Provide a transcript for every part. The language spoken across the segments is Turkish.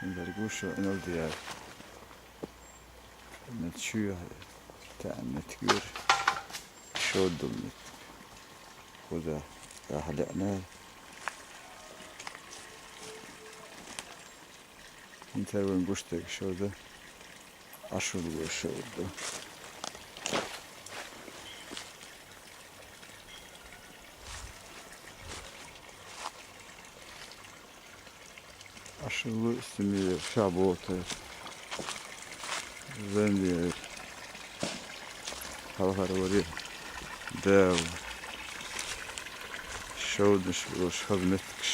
در گوش اینال دیار نتشويه تاع نتقور شود دمت خذا حلقنا انت وين قشتك شوده عشر شوده عشر استمير شعبوته زندي هاوهر وريه داو شودش وش خدمتكش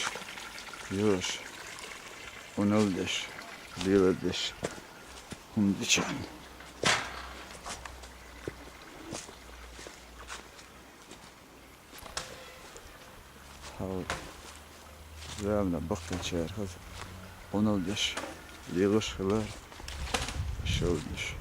يوش ونولدش ليودش هم ديشان هاو زامنا بقى شهر هذا ونولدش ليغش خبار شودش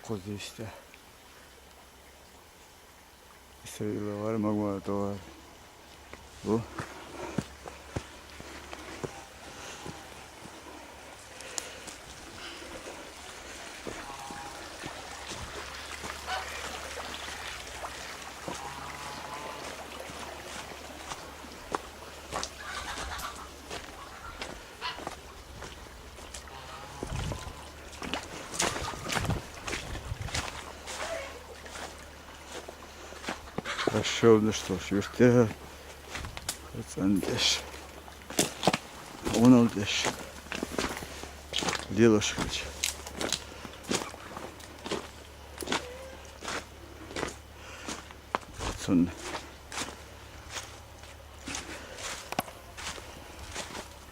Kozu işte. Sayılı var, magma da var. Bu. Хорошо, ну что ж, юрте, процентиш, он алдеш, делошкач. Сон.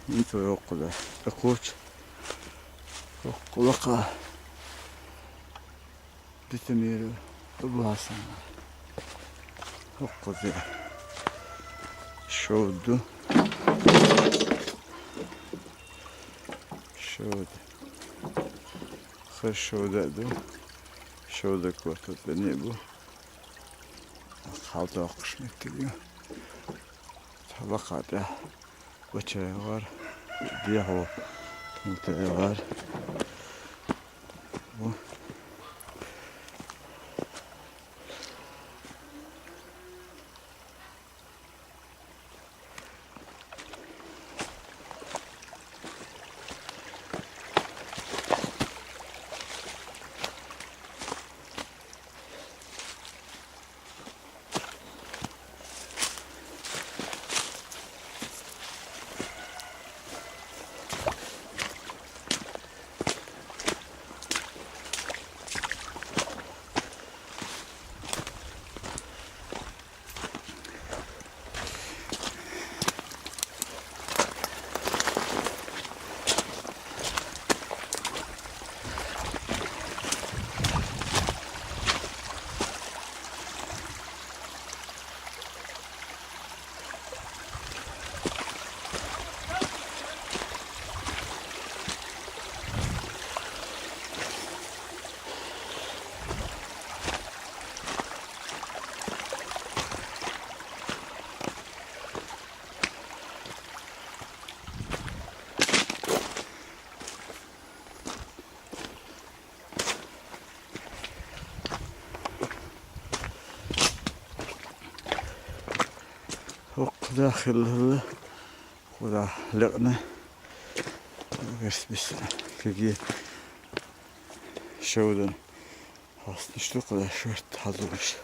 Нито yok da, koç, kulaka, bitemiri, bu Козы шоуду хорошо даду шоуда квартал не bu halda okuşmak geliyor tabakada bıçağı var diye o muhtemelen var bu خدا خلله خدا لقنا بس كي شودن hast nicht doch oder schört hazırmış.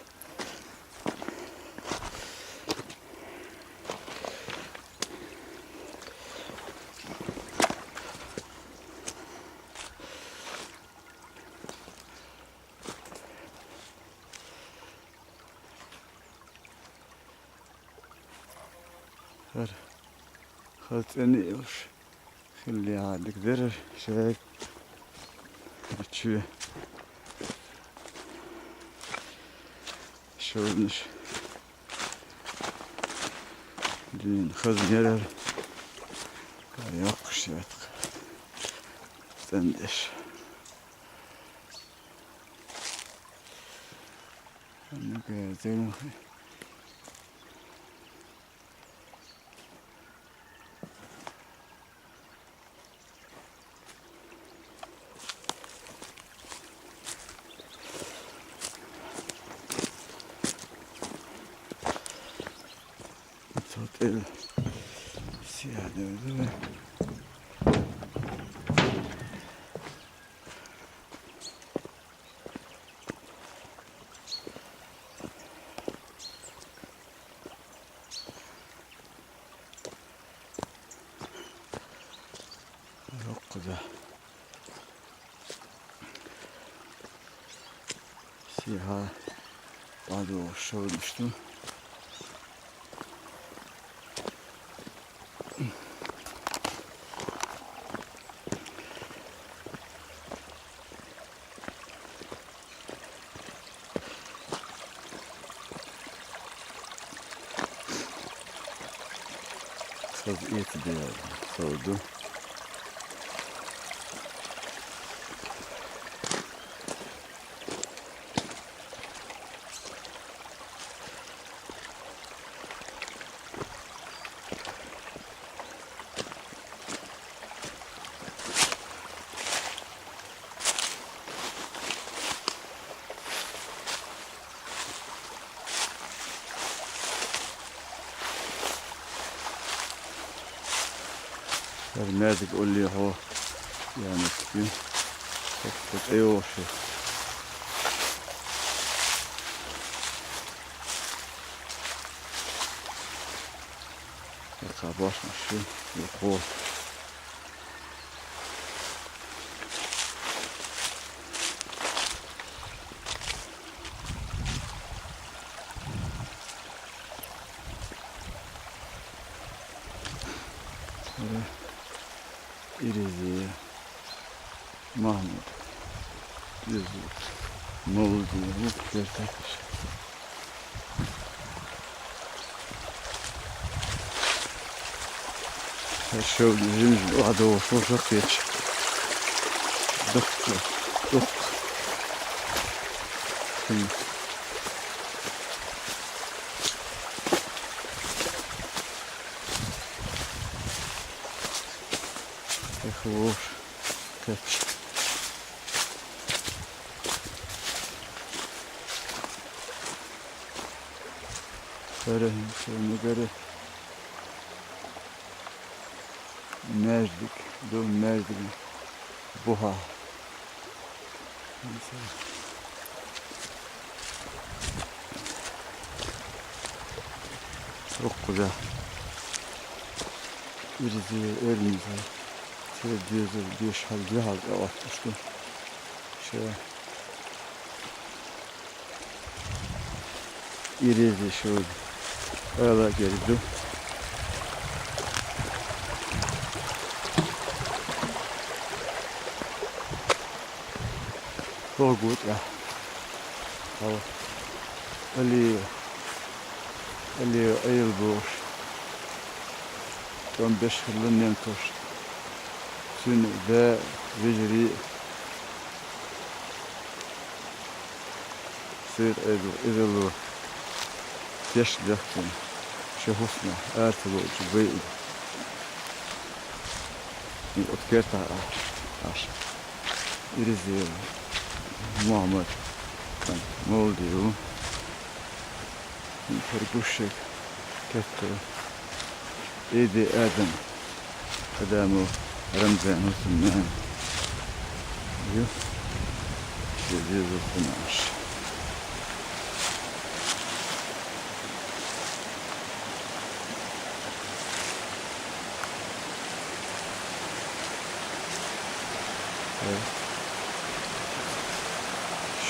Her halteni yoş. Khilli عادك درر شايف açıyor. Şöyle dün hazneler yok şey sendeş. Ne güzel. Otel siyah dövdü ve çok güzel siyah adı hoş olmuştu. Saz eti de sordu. Vermezdik oluyor o yani bugün çok iyi olmuş. Kabartmış şu yok o. İrizi, Mahmut, Yüzük, Moğul diye bu gerçekmiş. Her şey bizim o adı o çok geç. Dok. Şimdi. Hoş. Kaç. Böyle şuna göre merdik, buha. Çok güzel. İrizi elimize. Diyoruz bir şalgı atmıştı. İrizi şöyle. Öyle geldi. Çok güzel. Hava. Ali Eylboş. 15 yılın nemtoş. Sün ve vecri sır edilir. Yaşlıktın. Şehusna ertelu cübey. Otkerta aş. İrizi Muhammed Moğol diyor. Perguşek Kettler إيدي آدم قدامه رمزان وثمان. أيوه جزيرة 12.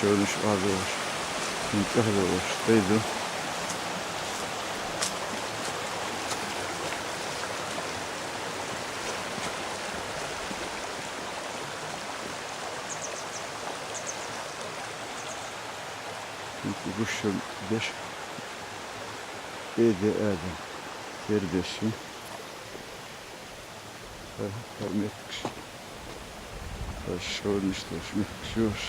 شلون شو هذا منتهى وش تيدو وش دش ايدي ادم سير دشي فرميتكش شلون نشتوش مكشوش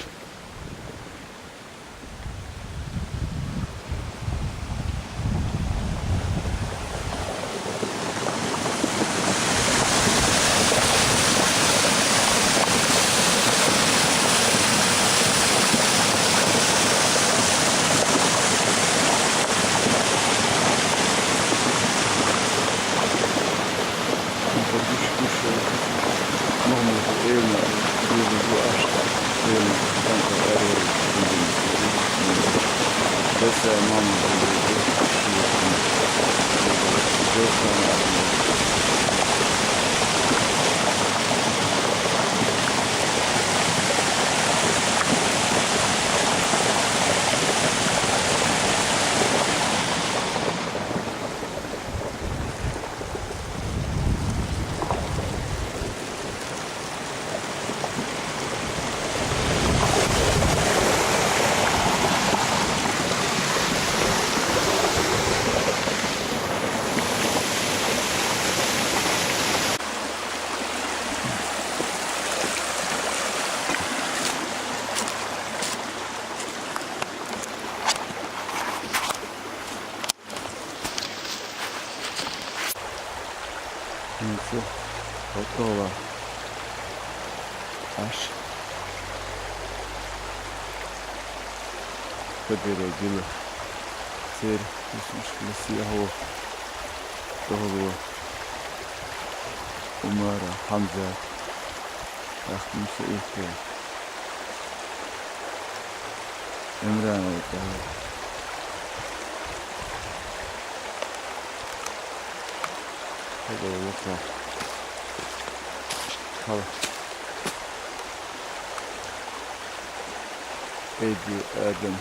This Isso, faltou lá. Acho. Cadeira de lá. Sério, isso acho que se arrou. Torrou. Umara, Hamza. Acho que não sei o que é. Emrana, tá? هذا الوقت خلاص ايدي ادم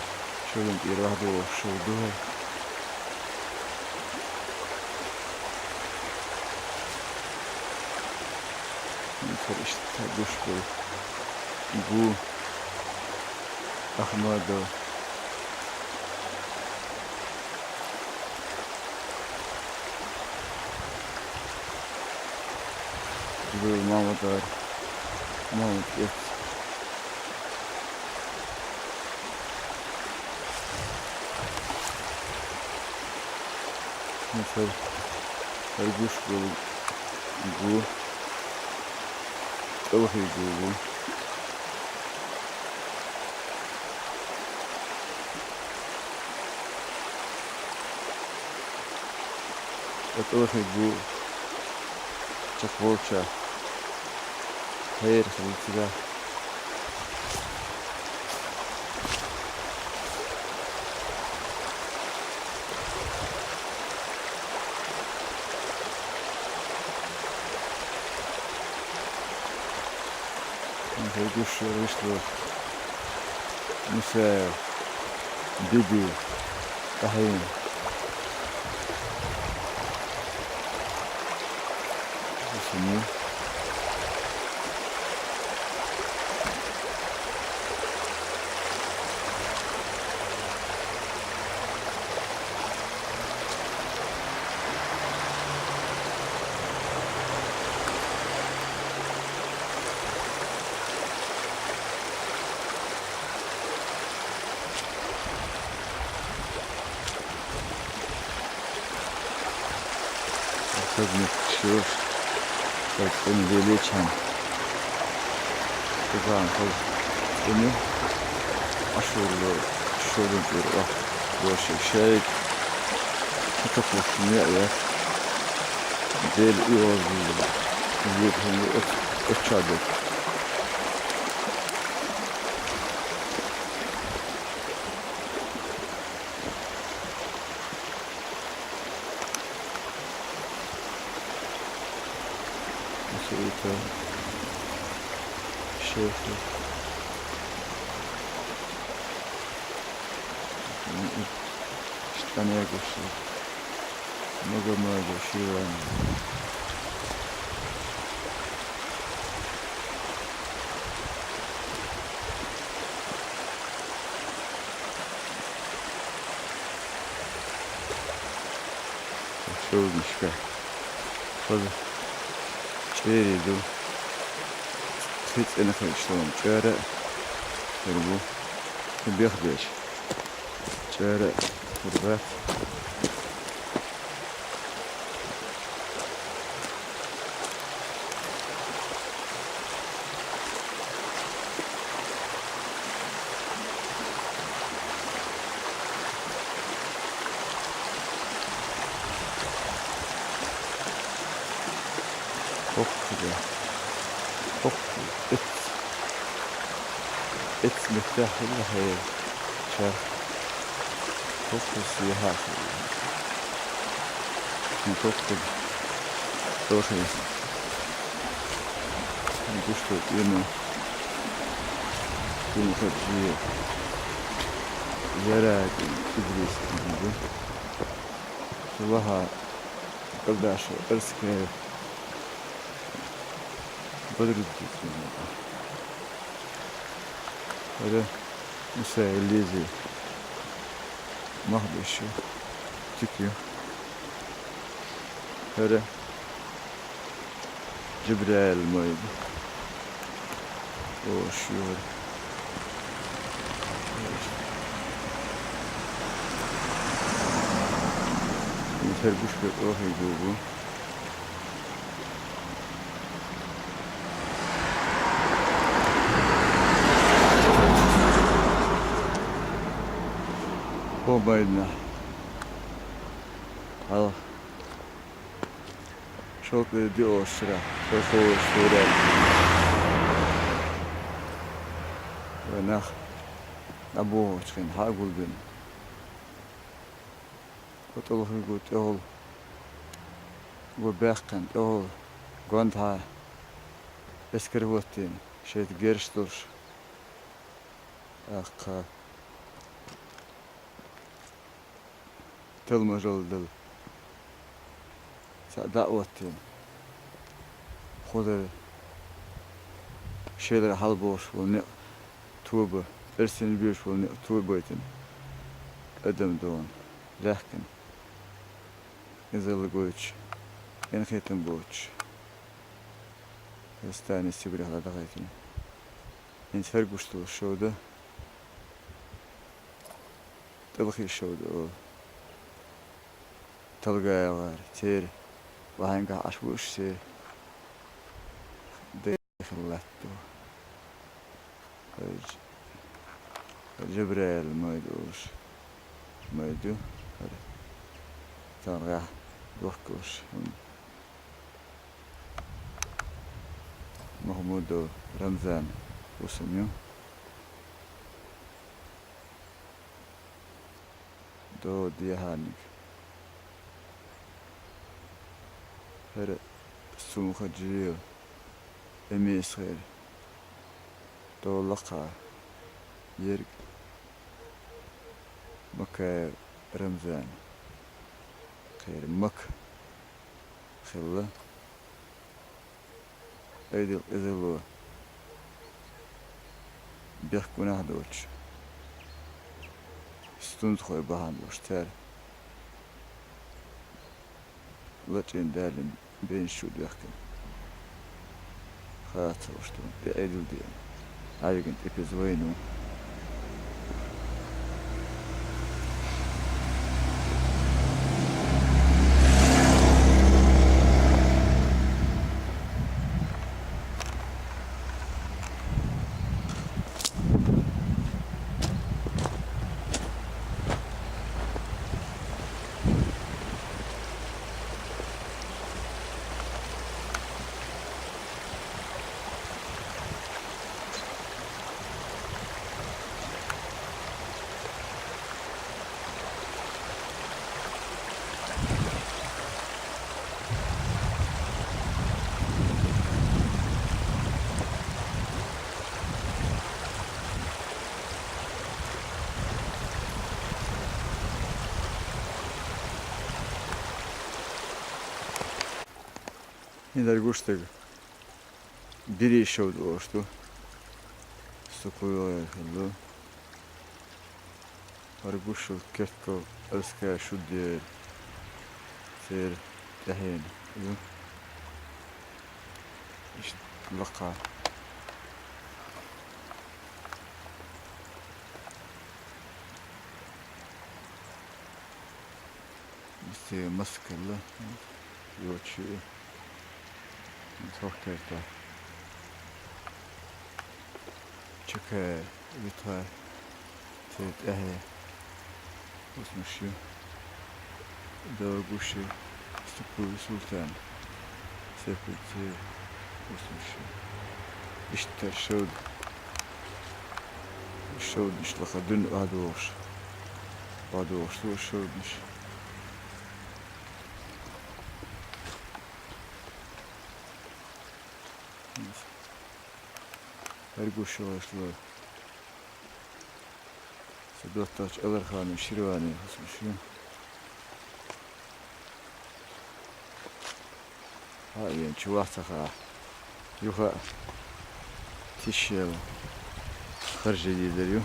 شغل يراهدو وشودوها مثل اشتهدوش بو احمد ماما دار ماما كيف مثل الجوش بو توحي بو توحي بو تقوشة خير خليتها هيدوش ويشلو مساء ديبي طحين اسمه خدمة شوف تكون величан طبعا خذ إني أشهر شغل جرأة وش شيء تطلع مئة Del iyi oldu. Yürüyüşünü uçadı. Şeyde şehri işte ne yapıyorsun? Ne kadar bir şey var. Şöyle işte. Hadi. Çeyreğiydi. Hiç en karıştırmam. Çeyre. Bu. Bir beş. Çeyre. Burada. Çok güzel. Çok et. Et müftahil hayır. Şah. Çok siyah. Çok güzel. Çok iyi. Bu işte yine. Yumuşacığı. Yere İdris gibi. Sıvaha. Kardeş. Erske. Böyle öyle müsailliği mahbeşi çıkıyor. Öyle Cibril mıydı? O şu yeter kuş bir ohaydı bu. Bombayla. Al. Çok bir o sıra. Çok o sıra. Ve nah. Nabu çıkın. Ha gulbin. Kutulu hügut ol. Bu bekken ol. Gond ha. Eskeri vottin. Şeyt geriş dur. Akka. Tılmır oldu. Da'vattin. Xuda şeyler hal boş bu ne tuğbu. Ersin bir şu ne tuğbu etin. Ödem doğan. Lakin. İzalı goç. En hetin boç. Estani sibri hala da gaytin. En her güçlü şoda. Tabakı şoda o. Talgaya var. Ter. Vahanga aşbuş ser. خلته جبريل ما يدوش ما يدو ترى وحكوش محمود رمضان وسميو دو ديهانك هر سمخ جيل Emeği خير دولقة يرق مكة رمضان خير مك خلا أيدي الإذلو بيحكون هدوش ستون خوي بهان وشتار لاتين دالن بين شو بيحكم خاطر وشتون بأيدل دي عايقن إبزوينو Neler kuştuk. Biri şovdu oştu. Sokuyor ayaklı. Var kuşu kertko ıska şu diye. Seyir dahin. İşte laka. İşte maskeli. Yoçu. Çok kertko. Çünkü lütfen teyit ehe usmuşu doğruguşu Sıkı Sultan sepeti usmuşu işte şovduş laka dün adoş tu şovduş her guşu başlı Doktor Ömerhan'ın Şirvani usmuşu Hayır, çuvastaha yuha tişel harcı ediliyor.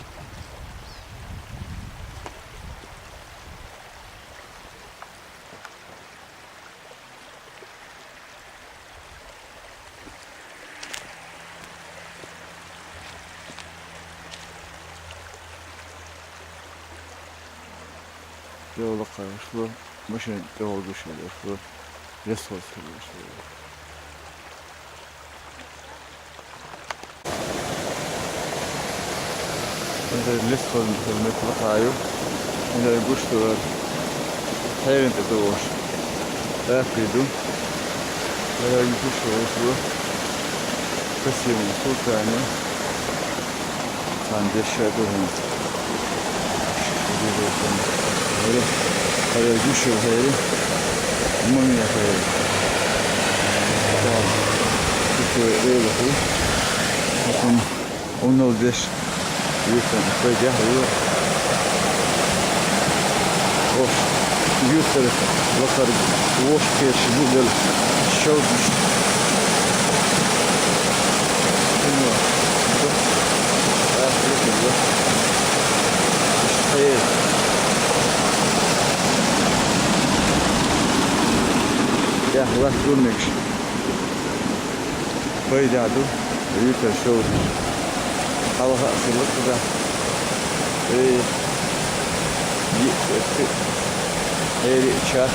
Yola karşı başın yol düşüyor. Bu resort sürüyor. Burada resort hizmet bakıyor. Burada kuşlar hayırlı doğuş. Akıdı. Burada kuşlar bu. Kasım Sultanı. Sandeşe doğru. Hadi düşüyor hayır. Mumya hayır. Tamam. Düşüyor öyle bu. Bakın 10.05 Yüzden koyacak hayır. Of. Yüzleri bakar. Boş keşi bu böyle şovmuş. Bilmiyorum. Hayır. Ya Allah durmuş. Koyacağdı. Yüzler şov. Hava hazırlık da. Hayır, çat.